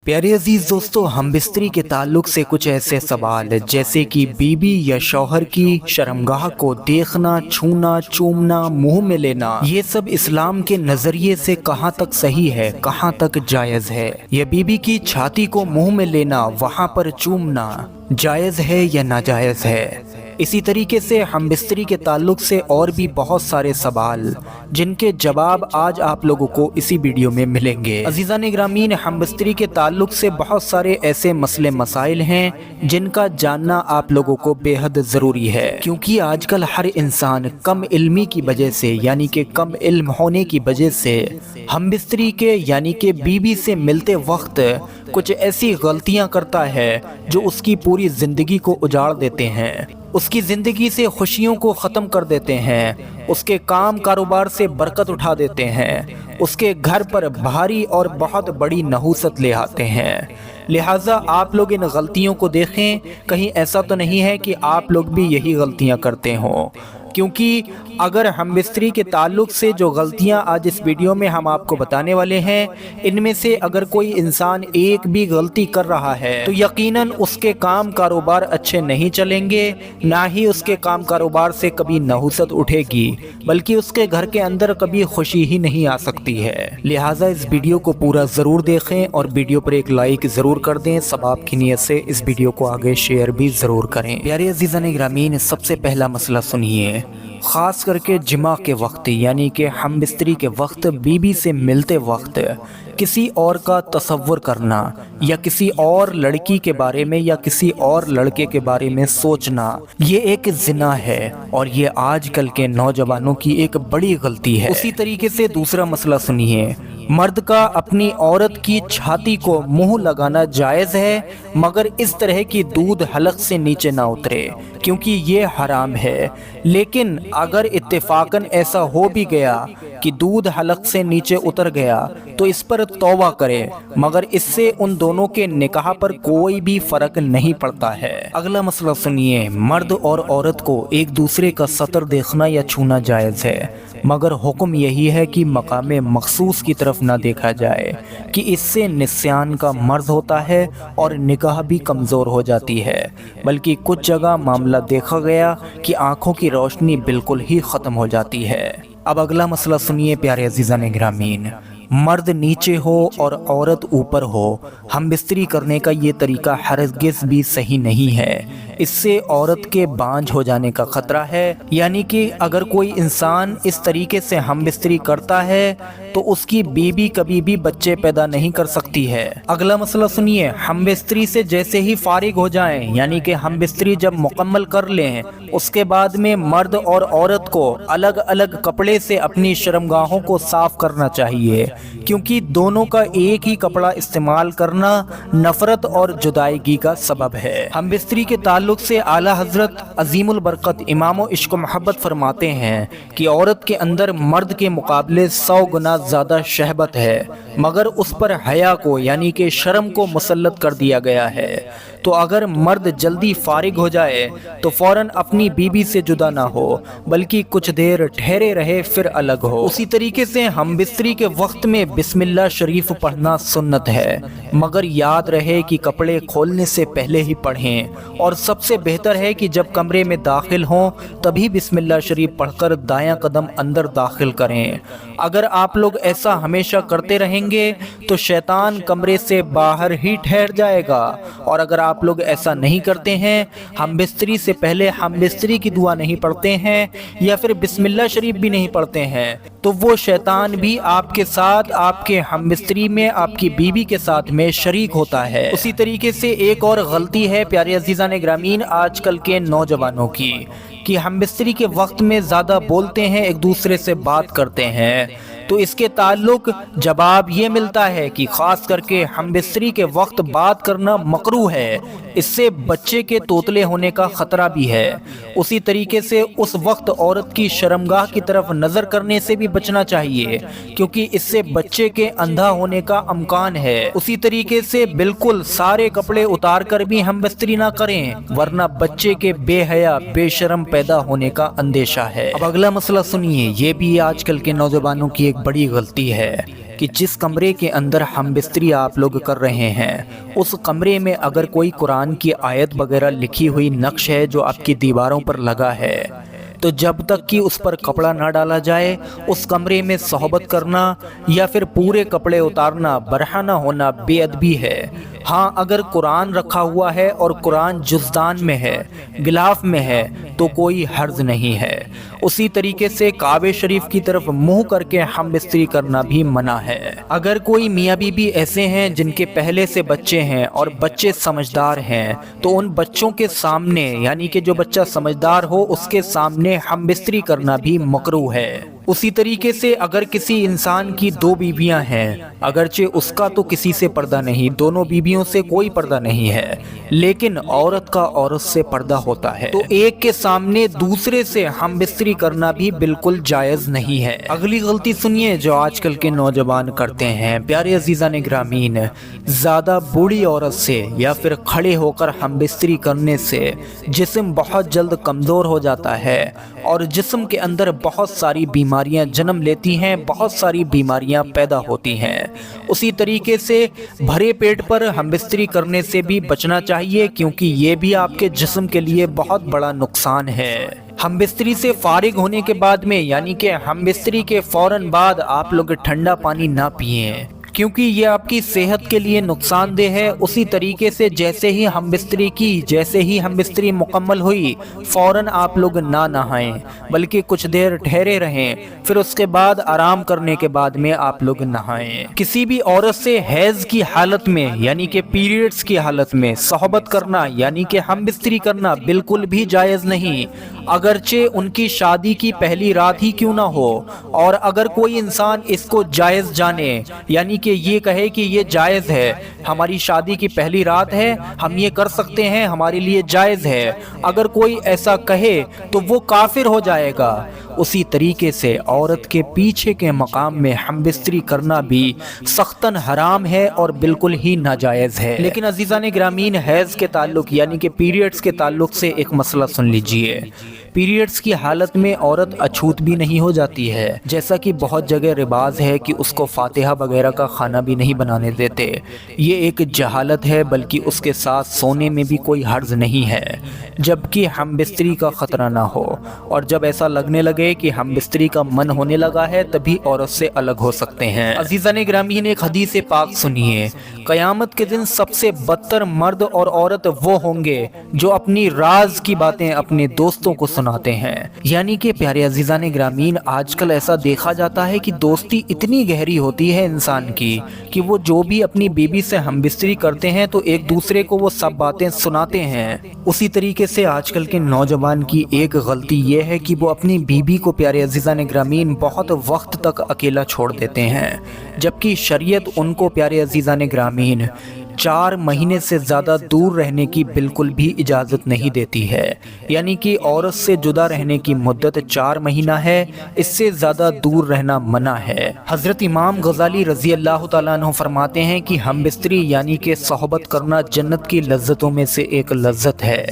پیارے عزیز دوستو، ہم بستری کے تعلق سے کچھ ایسے سوال جیسے کہ بیوی یا شوہر کی شرمگاہ کو دیکھنا، چھونا، چومنا، منہ میں لینا، یہ سب اسلام کے نظریے سے کہاں تک صحیح ہے، کہاں تک جائز ہے؟ یا بیوی کی چھاتی کو منہ میں لینا، وہاں پر چومنا جائز ہے یا ناجائز ہے؟ اسی طریقے سے ہم بستری کے تعلق سے اور بھی بہت سارے سوال جن کے جواب آج آپ لوگوں کو اسی ویڈیو میں ملیں گے۔ عزیزان گرامی، ہم بستری کے تعلق سے بہت سارے ایسے مسئلے مسائل ہیں جن کا جاننا آپ لوگوں کو بے حد ضروری ہے، کیونکہ آج کل ہر انسان کم علمی کی وجہ سے، یعنی کہ کم علم ہونے کی وجہ سے ہم بستری کے یعنی کہ بیوی سے ملتے وقت کچھ ایسی غلطیاں کرتا ہے جو اس کی پوری زندگی کو اجاڑ دیتے ہیں، اس کی زندگی سے خوشیوں کو ختم کر دیتے ہیں، اس کے کام کاروبار سے برکت اٹھا دیتے ہیں، اس کے گھر پر بھاری اور بہت بڑی نحوست لے آتے ہیں۔ لہٰذا آپ لوگ ان غلطیوں کو دیکھیں، کہیں ایسا تو نہیں ہے کہ آپ لوگ بھی یہی غلطیاں کرتے ہوں، کیونکہ اگر ہم بستری کے تعلق سے جو غلطیاں آج اس ویڈیو میں ہم آپ کو بتانے والے ہیں، ان میں سے اگر کوئی انسان ایک بھی غلطی کر رہا ہے تو یقیناً اس کے کام کاروبار اچھے نہیں چلیں گے، نہ ہی اس کے کام کاروبار سے کبھی نحوست اٹھے گی، بلکہ اس کے گھر کے اندر کبھی خوشی ہی نہیں آ سکتی ہے۔ لہٰذا اس ویڈیو کو پورا ضرور دیکھیں اور ویڈیو پر ایک لائک ضرور کر دیں، ثواب کی نیت سے اس ویڈیو کو آگے شیئر بھی ضرور کریں۔ پیارے عزیزان گرامی، سب سے پہلا مسئلہ سنیے، خاص کر کے جماع کے وقت یعنی کہ ہم بستری کے وقت بیوی سے ملتے وقت کسی اور کا تصور کرنا یا کسی اور لڑکی کے بارے میں یا کسی اور لڑکے کے بارے میں سوچنا، یہ ایک زنا ہے اور یہ آج کل کے نوجوانوں کی ایک بڑی غلطی ہے۔ اسی طریقے سے دوسرا مسئلہ سنیے، مرد کا اپنی عورت کی چھاتی کو منہ لگانا جائز ہے، مگر اس طرح کی دودھ حلق سے نیچے نہ اترے، کیونکہ یہ حرام ہے۔ لیکن اگر اتفاقاً ایسا ہو بھی گیا کہ دودھ حلق سے نیچے اتر گیا تو اس پر توبہ کرے، مگر اس سے ان دونوں کے نکاح پر کوئی بھی فرق نہیں پڑتا ہے۔ اگلا مسئلہ سنیے، مرد اور عورت کو ایک دوسرے کا سطر دیکھنا یا چھونا جائز ہے، مگر حکم یہی ہے کہ مقام مخصوص کی طرف نہ دیکھا جائے، کہ اس سے نسیان کا مرض ہوتا ہے اور نکاح بھی کمزور ہو جاتی ہے، بلکہ کچھ جگہ معاملہ دیکھا گیا کہ آنکھوں کی روشنی بالکل ہی ختم ہو جاتی ہے۔ اب اگلا مسئلہ سنیے پیارے عزیزان گرامین، مرد نیچے ہو اور عورت اوپر ہو، ہم بستری کرنے کا یہ طریقہ ہرگز بھی صحیح نہیں ہے، اس سے عورت کے بانجھ ہو جانے کا خطرہ ہے، یعنی کہ اگر کوئی انسان اس طریقے سے ہم بستری کرتا ہے تو اس کی بیوی کبھی بھی بچے پیدا نہیں کر سکتی ہے۔ اگلا مسئلہ سنیے، ہم بستری سے جیسے ہی فارغ ہو جائیں، یعنی کہ ہم بستری جب مکمل کر لیں، اس کے بعد میں مرد اور عورت کو الگ الگ کپڑے سے اپنی شرمگاہوں کو صاف کرنا چاہیے، کیونکہ دونوں کا ایک ہی کپڑا استعمال کرنا نفرت اور جدائیگی کا سبب ہے۔ ہم بستری کے تعلق سے اعلیٰ حضرت عظیم البرکت امام و عشق و محبت فرماتے ہیں کہ عورت کے اندر مرد کے مقابلے 100 گنا زیادہ شہوت ہے، مگر اس پر حیا کو یعنی کہ شرم کو مسلط کر دیا گیا ہے، تو اگر مرد جلدی فارغ ہو جائے تو فوراً اپنی بیوی سے جدا نہ ہو، بلکہ کچھ دیر ٹھہرے رہے پھر الگ ہو۔ اسی طریقے سے ہم بستری کے وقت میں بسم اللہ شریف پڑھنا سنت ہے، مگر یاد رہے کہ کپڑے کھولنے سے پہلے ہی پڑھیں، اور سب سے بہتر ہے کہ جب کمرے میں داخل ہوں تبھی بسم اللہ شریف پڑھ کر دایاں قدم اندر داخل کریں۔ اگر آپ لوگ ایسا ہمیشہ کرتے رہیں گے تو شیطان کمرے سے باہر ہی ٹھہر جائے گا، اور اگر آپ لوگ ایسا نہیں کرتے ہیں، ہم بستری سے پہلے ہم بستری کی دعا نہیں پڑھتے ہیں یا پھر بسم اللہ شریف بھی نہیں پڑھتے ہیں، تو وہ شیطان بھی آپ کے ساتھ آپ کے ہم بستری میں آپ کی بیوی کے ساتھ میں شریک ہوتا ہے۔ اسی طریقے سے ایک اور غلطی ہے پیارے عزیزان گرامین آج کل کے نوجوانوں کی، کہ ہم بستری کے وقت میں زیادہ بولتے ہیں، ایک دوسرے سے بات کرتے ہیں، تو اس کے تعلق جواب یہ ملتا ہے کہ خاص کر کے ہم بستری کے وقت بات کرنا مکروہ ہے، اس سے بچے کے توتلے ہونے کا خطرہ بھی ہے۔ اسی طریقے سے اس وقت عورت کی شرمگاہ کی طرف نظر کرنے سے بھی بچنا چاہیے، کیونکہ اس سے بچے کے اندھا ہونے کا امکان ہے۔ اسی طریقے سے بالکل سارے کپڑے اتار کر بھی ہم بستری نہ کریں، ورنہ بچے کے بے حیا بے شرم پیدا ہونے کا اندیشہ ہے۔ اب اگلا مسئلہ سنیے، یہ بھی آج کل کے نوجوانوں کی ایک بڑی غلطی ہے، کہ جس کمرے کے اندر ہم بستری آپ لوگ کر رہے ہیں اس کمرے میں اگر کوئی قرآن کی آیت وغیرہ لکھی ہوئی نقش ہے جو آپ کی دیواروں پر لگا ہے تو جب تک کہ اس پر کپڑا نہ ڈالا جائے اس کمرے میں صحبت کرنا یا پھر پورے کپڑے اتارنا برہنہ ہونا بے ادبی ہے۔ ہاں اگر قرآن رکھا ہوا ہے اور قرآن جزدان میں ہے، غلاف میں ہے تو کوئی حرج نہیں ہے۔ اسی طریقے سے کعبہ شریف کی طرف منہ کر کے ہم بستری کرنا بھی منع ہے۔ اگر کوئی میاں بیوی ایسے ہیں جن کے پہلے سے بچے ہیں اور بچے سمجھدار ہیں تو ان بچوں کے سامنے یعنی کہ جو بچہ سمجھدار ہو اس کے سامنے ہم بستری کرنا بھی مکروہ ہے۔ اسی طریقے سے اگر کسی انسان کی دو بیویاں ہیں، اگرچہ اس کا تو کسی سے پردہ نہیں، دونوں بیویوں سے کوئی پردہ نہیں ہے، لیکن عورت کا عورت سے پردہ ہوتا ہے تو ایک کے سامنے دوسرے سے ہم بستری کرنا بھی بالکل جائز نہیں ہے۔ اگلی غلطی سنیے جو آج کل کے نوجوان کرتے ہیں۔ پیارے عزیزان گرامین، زیادہ بوڑھی عورت سے یا پھر کھڑے ہو کر ہم بستری کرنے سے جسم بہت جلد کمزور ہو جاتا ہے اور جسم کے اندر بہت ساری بیماریاں جنم لیتی ہیں، بہت ساری بیماریاں پیدا ہوتی ہیں۔ اسی طریقے سے بھرے پیٹ پر ہم بستری کرنے سے بھی بچنا چاہیے کیونکہ یہ بھی آپ کے جسم کے لیے بہت بڑا نقصان ہے۔ ہم بستری سے فارغ ہونے کے بعد میں یعنی کہ ہم بستری کے فوراً بعد آپ لوگ ٹھنڈا پانی نہ پئیں کیونکہ یہ آپ کی صحت کے لیے نقصان دہ ہے۔ اسی طریقے سے جیسے ہی ہم بستری مکمل ہوئی فوراً آپ لوگ نہ نہائیں بلکہ کچھ دیر ٹھہرے رہیں، پھر اس کے بعد آرام کرنے کے بعد میں آپ لوگ نہائیں۔ کسی بھی عورت سے حیض کی حالت میں یعنی کہ پیریڈز کی حالت میں صحبت کرنا یعنی کہ ہم بستری کرنا بالکل بھی جائز نہیں، اگرچہ ان کی شادی کی پہلی رات ہی کیوں نہ ہو۔ اور اگر کوئی انسان اس کو جائز جانے یعنی کہ یہ کہے کہ یہ جائز ہے، ہماری شادی کی پہلی رات ہے، ہم یہ کر سکتے ہیں، ہمارے لیے جائز ہے، اگر کوئی ایسا کہے تو وہ کافر ہو جائے گا۔ اسی طریقے سے عورت کے پیچھے کے مقام میں ہم بستری کرنا بھی سختاً حرام ہے اور بالکل ہی ناجائز ہے۔ لیکن عزیزان گرامین، حیض کے تعلق یعنی کہ پیریڈز کے تعلق سے ایک مسئلہ سن لیجئے۔ پیریڈز کی حالت میں عورت اچھوت بھی نہیں ہو جاتی ہے، جیسا کہ بہت جگہ رواج ہے کہ اس کو فاتحہ وغیرہ کا کھانا بھی نہیں بنانے دیتے۔ یہ ایک جہالت ہے، بلکہ اس کے ساتھ سونے میں بھی کوئی حرج نہیں ہے جبکہ ہم بستری کا خطرہ نہ ہو، اور جب ایسا لگنے لگے کہ ہم بستری کا من ہونے لگا ہے تبھی عورت سے الگ ہو سکتے ہیں۔ عزیزان گرامی نے ایک حدیث پاک سنیے، قیامت کے دن سب سے بدتر مرد اور عورت وہ ہوں گے جو اپنی راز کی باتیں اپنے دوستوں کو سناتے ہیں۔ یعنی کہ پیارے عزیزان گرامین، آج کل ایسا دیکھا جاتا ہے کہ دوستی اتنی گہری ہوتی ہے انسان کی کہ وہ جو بھی اپنی بیوی سے ہم بستری کرتے ہیں تو ایک دوسرے کو وہ سب باتیں سناتے ہیں۔ اسی طریقے سے آج کل کے نوجوان کی ایک غلطی یہ ہے کہ وہ اپنی بیوی کو پیارے عزیزان گرامین بہت وقت تک اکیلا چھوڑ دیتے ہیں، جبکہ شریعت ان کو پیارے عزیزان گرامین 4 مہینے سے زیادہ دور رہنے کی بالکل بھی اجازت نہیں دیتی ہے۔ یعنی کہ عورت سے جدا رہنے کی مدت 4 مہینہ ہے، اس سے زیادہ دور رہنا منع ہے۔ حضرت امام غزالی رضی اللہ تعالیٰ عنہ فرماتے ہیں کہ ہم بستری یعنی کہ صحبت کرنا جنت کی لذتوں میں سے ایک لذت ہے۔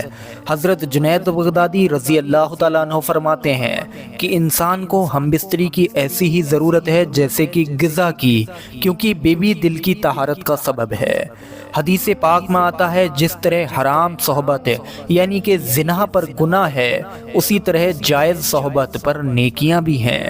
حضرت جنید بغدادی رضی اللہ تعالیٰ عنہ فرماتے ہیں کہ انسان کو ہم بستری کی ایسی ہی ضرورت ہے جیسے کہ غذا کی، کیونکہ بیوی دل کی طہارت کا سبب ہے۔ حدیث پاک میں آتا ہے جس طرح حرام صحبت یعنی کہ زنا پر گناہ ہے، اسی طرح جائز صحبت پر نیکیاں بھی ہیں۔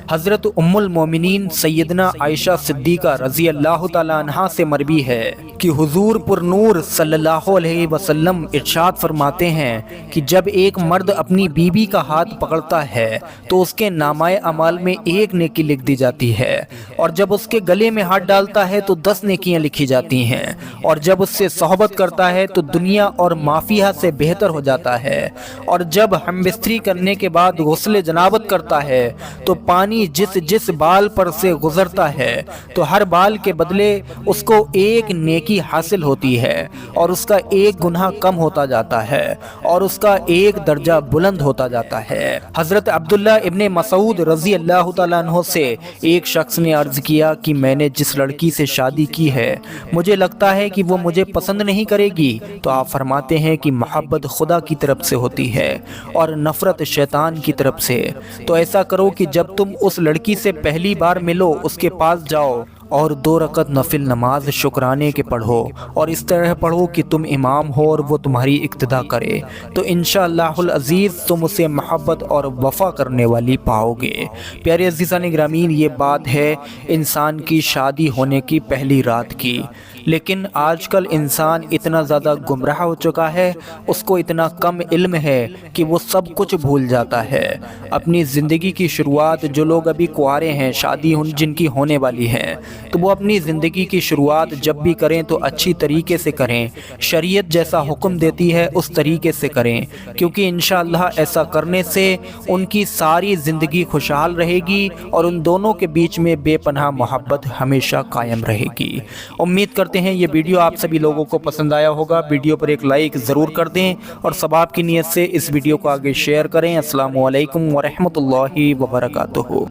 حضرت ام المومنین سیدنا عائشہ صدیقہ رضی اللہ تعالی عنہا سے مروی ہے کہ حضور پر نور صلی اللہ علیہ وسلم ارشاد فرماتے ہیں کہ جب ایک مرد اپنی بیوی کا ہاتھ پکڑتا ہے تو اس کے نامہ اعمال میں 1 نیکی لکھ دی جاتی ہے، اور جب اس کے گلے میں ہاتھ ڈالتا ہے تو 10 نیکیاں لکھی جاتی ہیں، اور جب اس سے صحبت کرتا ہے تو دنیا اور ما فیہا سے بہتر ہو جاتا ہے، اور جب ہم بستری کرنے کے بعد غسل جنابت کرتا ہے تو پانی جس بال پر سے گزرتا ہے تو ہر بال کے بدلے اس کو 1 نیکی حاصل ہوتی ہے، اور اس کا 1 گناہ کم ہوتا جاتا ہے، اور اس کا 1 درجہ بلند ہوتا جاتا ہے۔ حضرت عبداللہ ابن مسعود رضی اللہ تعالیٰ عنہ سے ایک شخص نے عرض کیا کہ میں نے جس لڑکی سے شادی کی ہے مجھے لگتا ہے کہ وہ مجھے پسند نہیں کرے گی، تو آپ فرماتے ہیں کہ محبت خدا کی طرف سے ہوتی ہے اور نفرت شیطان کی طرف سے، تو ایسا کرو کہ جب تم اس لڑکی سے پہلی بار ملو اس کے پاس جاؤ اور 2 رکعت نفل نماز شکرانے کے پڑھو، اور اس طرح پڑھو کہ تم امام ہو اور وہ تمہاری اقتدا کرے، تو انشاءاللہ العزیز تم اسے محبت اور وفا کرنے والی پاؤ گے۔ پیارے عزیزان گرامی، یہ بات ہے انسان کی شادی ہونے کی پہلی رات کی، لیکن آج کل انسان اتنا زیادہ گمراہ ہو چکا ہے، اس کو اتنا کم علم ہے کہ وہ سب کچھ بھول جاتا ہے۔ اپنی زندگی کی شروعات، جو لوگ ابھی کنوارے ہیں، شادی جن کی ہونے والی ہے، تو وہ اپنی زندگی کی شروعات جب بھی کریں تو اچھی طریقے سے کریں، شریعت جیسا حکم دیتی ہے اس طریقے سے کریں، کیونکہ انشاءاللہ ایسا کرنے سے ان کی ساری زندگی خوشحال رہے گی اور ان دونوں کے بیچ میں بے پناہ محبت ہمیشہ قائم رہے گی۔ امید کرتے ہیں یہ ویڈیو آپ سبھی لوگوں کو پسند آیا ہوگا۔ ویڈیو پر ایک لائک ضرور کر دیں اور ثواب کی نیت سے اس ویڈیو کو آگے شیئر کریں۔ السلام علیکم ورحمۃ اللہ وبرکاتہ۔